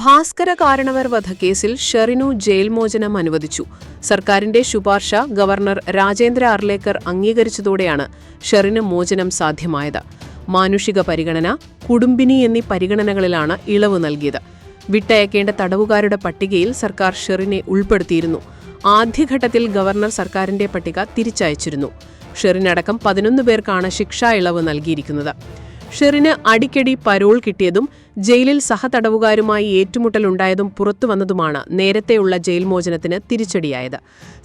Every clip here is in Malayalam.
ഭാസ്കര കാരണവർ വധക്കേസിൽ ഷെറിനു ജയിൽ മോചനം അനുവദിച്ചു. സർക്കാരിന്റെ ശുപാർശ ഗവർണർ രാജേന്ദ്ര അർലേക്കർ അംഗീകരിച്ചതോടെയാണ് ഷെറിന് മോചനം സാധ്യമായത്. മാനുഷിക പരിഗണന, കുടുംബിനി എന്നീ പരിഗണനകളിലാണ് ഇളവ് നൽകിയത്. വിട്ടയക്കേണ്ട തടവുകാരുടെ പട്ടികയിൽ സർക്കാർ ഷെറിനെ ഉൾപ്പെടുത്തിയിരുന്നു. ആദ്യഘട്ടത്തിൽ ഗവർണർ സർക്കാരിന്റെ പട്ടിക തിരിച്ചയച്ചിരുന്നു. ഷെറിനടക്കം 11 പേർക്കാണ് ശിക്ഷാ ഇളവ് നൽകിയിരിക്കുന്നത്. ഷെറിന് അടിക്കടി പരോൾ കിട്ടിയതും ജയിലിൽ സഹതടവുകാരുമായി ഏറ്റുമുട്ടലുണ്ടായതും പുറത്തുവന്നതുമാണ് നേരത്തെയുള്ള ജയിൽ മോചനത്തിന് തിരിച്ചടിയായത്.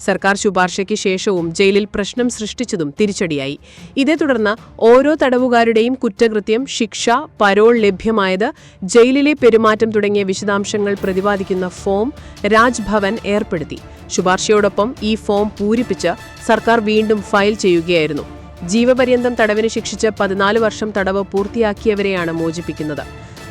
സർക്കാർ ശുപാർശയ്ക്ക് ശേഷവും ജയിലിൽ പ്രശ്നം സൃഷ്ടിച്ചതും തിരിച്ചടിയായി. ഇതേ തുടർന്ന് ഓരോ തടവുകാരുടെയും കുറ്റകൃത്യം, ശിക്ഷ, പരോൾ ലഭ്യമായത്, ജയിലിലെ പെരുമാറ്റം തുടങ്ങിയ വിശദാംശങ്ങൾ പ്രതിപാദിക്കുന്ന ഫോം രാജ്ഭവൻ ഏർപ്പെടുത്തി. ശുപാർശയോടൊപ്പം ഈ ഫോം പൂരിപ്പിച്ച് സർക്കാർ വീണ്ടും ഫയൽ ചെയ്യുകയായിരുന്നു. ജീവപര്യന്തം തടവിന് ശിക്ഷിച്ച് 14 വർഷം തടവ് പൂർത്തിയാക്കിയവരെയാണ് മോചിപ്പിക്കുന്നത്.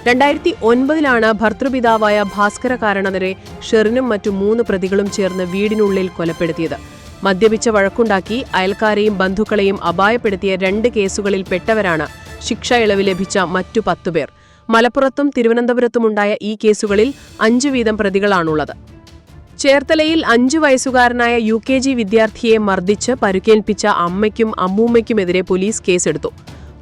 2009 ഭർതൃപിതാവായ ഭാസ്കര കാരണവരെ ഷെറിനും മറ്റു 3 പ്രതികളും ചേർന്ന് വീടിനുള്ളിൽ കൊലപ്പെടുത്തിയത്. മദ്യപിച്ച വഴക്കുണ്ടാക്കി അയൽക്കാരെയും ബന്ധുക്കളെയും അപായപ്പെടുത്തിയ 2 കേസുകളിൽ പെട്ടവരാണ് ശിക്ഷ ഇളവ് ലഭിച്ച മറ്റു 10 പേർ. മലപ്പുറത്തും തിരുവനന്തപുരത്തുമുണ്ടായ ഈ കേസുകളിൽ 5 വീതം പ്രതികളാണുള്ളത്. ചേർത്തലയിൽ 5 വയസ്സുകാരനായ UKG വിദ്യാർത്ഥിയെ മർദ്ദിച്ച് പരുക്കേൽപ്പിച്ച അമ്മയ്ക്കും അമ്മൂമ്മയ്ക്കുമെതിരെ പോലീസ് കേസെടുത്തു.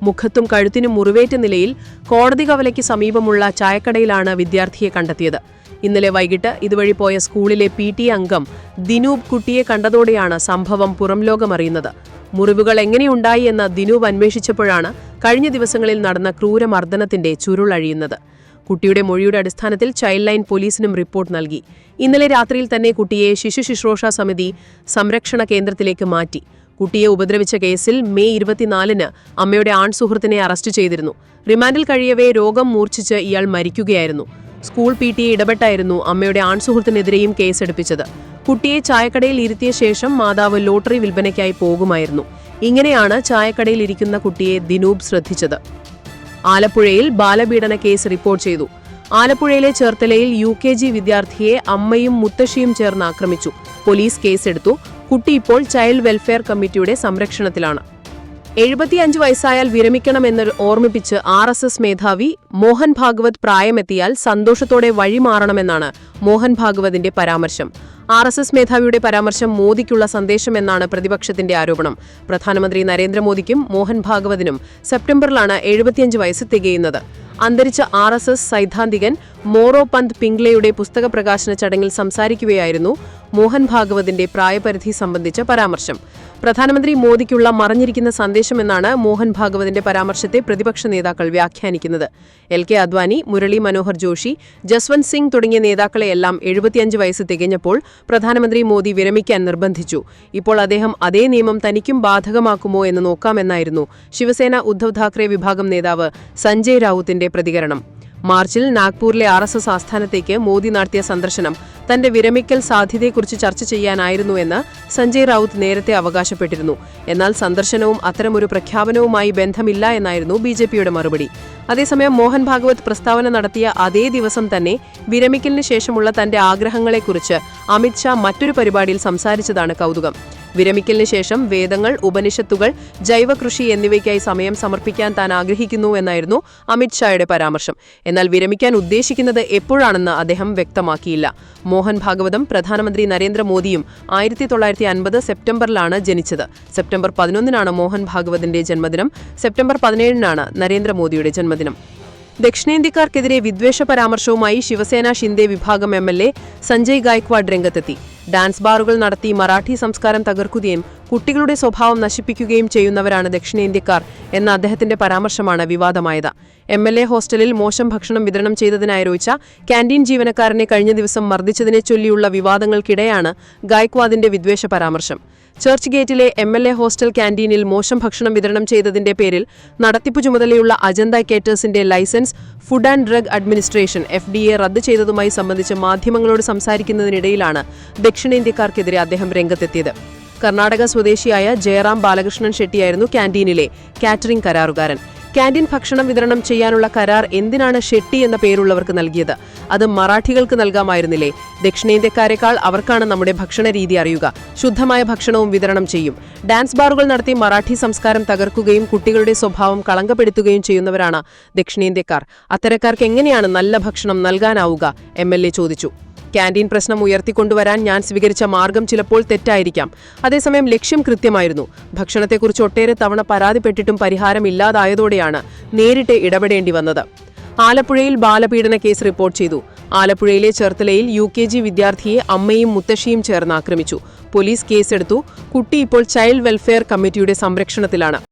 മുഖത്തും കഴുത്തിനും മുറിവേറ്റ നിലയിൽ കോടതി കവലയ്ക്ക് സമീപമുള്ള ചായക്കടയിലാണ് വിദ്യാർത്ഥിയെ കണ്ടെത്തിയത്. ഇന്നലെ വൈകിട്ട് ഇതുവഴി പോയ സ്കൂളിലെ PTA അംഗം ദിനൂബ് കുട്ടിയെ കണ്ടതോടെയാണ് സംഭവം പുറംലോകമറിയുന്നത്. മുറിവുകൾ എങ്ങനെയുണ്ടായി എന്ന് ദിനൂബ് അന്വേഷിച്ചപ്പോഴാണ് കഴിഞ്ഞ ദിവസങ്ങളിൽ നടന്ന ക്രൂരമർദ്ദനത്തിന്റെ ചുരുളഴിയുന്നത്. കുട്ടിയുടെ മൊഴിയുടെ അടിസ്ഥാനത്തിൽ ചൈൽഡ് ലൈൻ പോലീസിനും റിപ്പോർട്ട് നൽകി. ഇന്നലെ രാത്രിയിൽ തന്നെ കുട്ടിയെ ശിശു ശുശ്രൂഷ സമിതി സംരക്ഷണ കേന്ദ്രത്തിലേക്ക് മാറ്റി. കുട്ടിയെ ഉപദ്രവിച്ച കേസിൽ മെയ് 24 അമ്മയുടെ ആൺസുഹൃത്തിനെ അറസ്റ്റ് ചെയ്തിരുന്നു. റിമാൻഡിൽ കഴിയവേ രോഗം മൂർച്ഛിച്ച് ഇയാൾ മരിക്കുകയായിരുന്നു. സ്കൂൾ PTA ഇടപെട്ടായിരുന്നു അമ്മയുടെ ആൺസുഹൃത്തിനെതിരെയും കേസെടുപ്പിച്ചത്. കുട്ടിയെ ചായക്കടയിൽ ഇരുത്തിയ ശേഷം മാതാവ് ലോട്ടറി വിൽപ്പനയ്ക്കായി പോകുമായിരുന്നു. ഇങ്ങനെയാണ് ചായക്കടയിൽ ഇരിക്കുന്ന കുട്ടിയെ ദിനൂബ് ശ്രദ്ധിച്ചത്. ആലപ്പുഴയിൽ ബാലപീഡന കേസ് റിപ്പോർട്ട് ചെയ്തു. ആലപ്പുഴയിലെ ചേർത്തലയിൽ UKG വിദ്യാർത്ഥിയെ അമ്മയും മുത്തശ്ശിയും ചേർന്ന് ആക്രമിച്ചു. പോലീസ് കേസെടുത്തു. കുട്ടി ഇപ്പോൾ ചൈൽഡ് വെൽഫെയർ കമ്മിറ്റിയുടെ സംരക്ഷണത്തിലാണ്. 75 വയസ്സായാൽ വിരമിക്കണമെന്ന് ഓർമ്മിപ്പിച്ച് RSS മേധാവി മോഹൻ ഭാഗവത് പ്രായമെത്തിയാൽ സന്തോഷത്തോടെ വഴിമാറണമെന്നാണ് മോഹൻ ഭാഗവതിന്റെ പരാമർശം. RSS മേധാവിയുടെ പരാമർശം മോദിക്കുള്ള സന്ദേശമെന്നാണ് പ്രതിപക്ഷത്തിന്റെ ആരോപണം. പ്രധാനമന്ത്രി നരേന്ദ്രമോദിക്കും മോഹൻ ഭാഗവതിനും സെപ്റ്റംബറിലാണ് 75 വയസ്സ് തികയുന്നത്. അന്തരിച്ച RSS സൈദ്ധാന്തികൻ മോറോ പന്ത് പിംഗ്ലെയുടെ പുസ്തക പ്രകാശന ചടങ്ങിൽ സംസാരിക്കുകയായിരുന്നു മോഹൻ ഭാഗവതിന്റെ പ്രായപരിധി സംബന്ധിച്ച പരാമർശം. പ്രധാനമന്ത്രി മോദിക്കുള്ള മറഞ്ഞിരിക്കുന്ന സന്ദേശമെന്നാണ് മോഹൻ ഭാഗവതിന്റെ പരാമർശത്തെ പ്രതിപക്ഷ നേതാക്കൾ വ്യാഖ്യാനിക്കുന്നത്. LK അദ്വാനി, മുരളി മനോഹർ ജോഷി, ജസ്വന്ത് സിംഗ് തുടങ്ങിയ നേതാക്കളെയെല്ലാം 75 വയസ്സ് തികഞ്ഞപ്പോൾ പ്രധാനമന്ത്രി മോദി വിരമിക്കാൻ നിർബന്ധിച്ചു. ഇപ്പോൾ അദ്ദേഹം അതേ നിയമം തനിക്കും ബാധകമാക്കുമോ എന്ന് നോക്കാമെന്നായിരുന്നു ശിവസേന ഉദ്ധവ് താക്കറെ വിഭാഗം നേതാവ് സഞ്ജയ് റാവുത്തിന്റെ പ്രതികരണം. മാർച്ചിൽ നാഗ്പൂരിലെ RSS ആസ്ഥാനത്തേക്ക് മോദി നടത്തിയ സന്ദർശനം തന്റെ വിരമിക്കൽ സാധ്യതയെക്കുറിച്ച് ചർച്ച ചെയ്യാനായിരുന്നു എന്ന് സഞ്ജയ് റാവുത്ത് നേരത്തെ അവകാശപ്പെട്ടിരുന്നു. എന്നാൽ സന്ദർശനവും അത്തരമൊരു പ്രഖ്യാപനവുമായി ബന്ധമില്ല എന്നായിരുന്നു BJPയുടെ മറുപടി. അതേസമയം മോഹൻ ഭാഗവത് പ്രസ്താവന നടത്തിയ അതേ ദിവസം തന്നെ വിരമിക്കലിന് ശേഷമുള്ള തന്റെ ആഗ്രഹങ്ങളെക്കുറിച്ച് അമിത്ഷാ മറ്റൊരു പരിപാടിയിൽ സംസാരിച്ചതാണ് കൗതുകം. വിരമിക്കലിന് ശേഷം വേദങ്ങൾ, ഉപനിഷത്തുകൾ, ജൈവകൃഷി എന്നിവയ്ക്കായി സമയം സമർപ്പിക്കാൻ താൻ ആഗ്രഹിക്കുന്നു എന്നായിരുന്നു അമിത്ഷായുടെ പരാമർശം. എന്നാൽ വിരമിക്കാൻ ഉദ്ദേശിക്കുന്നത് എപ്പോഴാണെന്ന് അദ്ദേഹം വ്യക്തമാക്കിയില്ല. മോഹൻ ഭാഗവതും പ്രധാനമന്ത്രി നരേന്ദ്രമോദിയും 1950 സെപ്റ്റംബറിലാണ് ജനിച്ചത്. സെപ്റ്റംബർ 11 മോഹൻ ഭാഗവതിന്റെ ജന്മദിനം. സെപ്റ്റംബർ 17 നരേന്ദ്രമോദിയുടെ ജന്മദിനം. ദക്ഷിണേന്ത്യക്കാർക്കെതിരെ വിദ്വേഷ പരാമർശവുമായി ശിവസേന ഷിൻഡെ വിഭാഗം MLA സഞ്ജയ് ഗായ്ക്വാഡ് രംഗത്തെത്തി. ഡാൻസ് ബാറുകൾ നടത്തി മറാഠി സംസ്കാരം തകർക്കുകയും കുട്ടികളുടെ സ്വഭാവം നശിപ്പിക്കുകയും ചെയ്യുന്നവരാണ് ദക്ഷിണേന്ത്യക്കാർ എന്ന അദ്ദേഹത്തിന്റെ പരാമർശമാണ് വിവാദമായത്. MLA ഹോസ്റ്റലിൽ മോശം ഭക്ഷണം വിതരണം ചെയ്തതിനാരോപിച്ച ക്യാന്റീൻ ജീവനക്കാരനെ കഴിഞ്ഞ ദിവസം മർദ്ദിച്ചതിനെ ചൊല്ലിയുള്ള വിവാദങ്ങൾക്കിടെയാണ് ഗായ്ക്വാദിന്റെ വിദ്വേഷ പരാമർശം. ചർച്ച് ഗേറ്റിലെ MLA ഹോസ്റ്റൽ ക്യാന്റീനിൽ മോശം ഭക്ഷണം വിതരണം ചെയ്തതിന്റെ പേരിൽ നടത്തിപ്പു ചുമതലയുള്ള അജന്ത കേറ്റേഴ്സിന്റെ licence food and drug administration FDA റദ്ദ് ചെയ്തതുമായി സംബന്ധിച്ച് മാധ്യമങ്ങളോട് സംസാരിക്കുന്നതിനിടയിലാണ് ദക്ഷിണേന്ത്യക്കാർക്കെതിരെ അദ്ദേഹം രംഗത്തെത്തിയത്. കർണാടക സ്വദേശിയായ ജയറാം ബാലകൃഷ്ണൻ ഷെട്ടിയായിരുന്നു ക്യാന്റീനിലെ കാറ്ററിംഗ് കരാറുകാരൻ. ക്യാന്റീൻ ഭക്ഷണം വിതരണം ചെയ്യാനുള്ള കരാർ എന്തിനാണ് ഷെട്ടി എന്ന പേരുള്ളവർക്ക് നൽകിയത്? അത് മറാഠികൾക്ക് നൽകാമായിരുന്നില്ലേ? ദക്ഷിണേന്ത്യക്കാരെക്കാൾ അവർക്കാണ് നമ്മുടെ ഭക്ഷണ രീതി അറിയുക. ശുദ്ധമായ ഭക്ഷണവും വിതരണം ചെയ്യും. ഡാൻസ് ബാറുകൾ നടത്തി മറാഠി സംസ്കാരം തകർക്കുകയും കുട്ടികളുടെ സ്വഭാവം കളങ്കപ്പെടുത്തുകയും ചെയ്യുന്നവരാണ് ദക്ഷിണേന്ത്യക്കാർ. അത്തരക്കാർക്ക് എങ്ങനെയാണ് നല്ല ഭക്ഷണം നൽകാനാവുക? MLA ചോദിച്ചു. ക്യാന്റീൻ പ്രശ്നം ഉയർത്തിക്കൊണ്ടുവരാൻ ഞാൻ സ്വീകരിച്ച മാർഗം ചിലപ്പോൾ തെറ്റായിരിക്കാം. അതേസമയം ലക്ഷ്യം കൃത്യമായിരുന്നു. ഭക്ഷണത്തെക്കുറിച്ച് ഒട്ടേറെ തവണ പരാതിപ്പെട്ടിട്ടും പരിഹാരമില്ലാതായതോടെയാണ് നേരിട്ട് ഇടപെടേണ്ടി വന്നത്. ആലപ്പുഴയിൽ ബാലപീഡന കേസ് റിപ്പോർട്ട് ചെയ്തു. ആലപ്പുഴയിലെ ചേർത്തലയിൽ UKG വിദ്യാർത്ഥിയെ അമ്മയും മുത്തശ്ശിയും ചേർന്ന് ആക്രമിച്ചു. പോലീസ് കേസെടുത്തു. കുട്ടി ഇപ്പോൾ ചൈൽഡ് വെൽഫെയർ കമ്മിറ്റിയുടെ സംരക്ഷണത്തിലാണ്.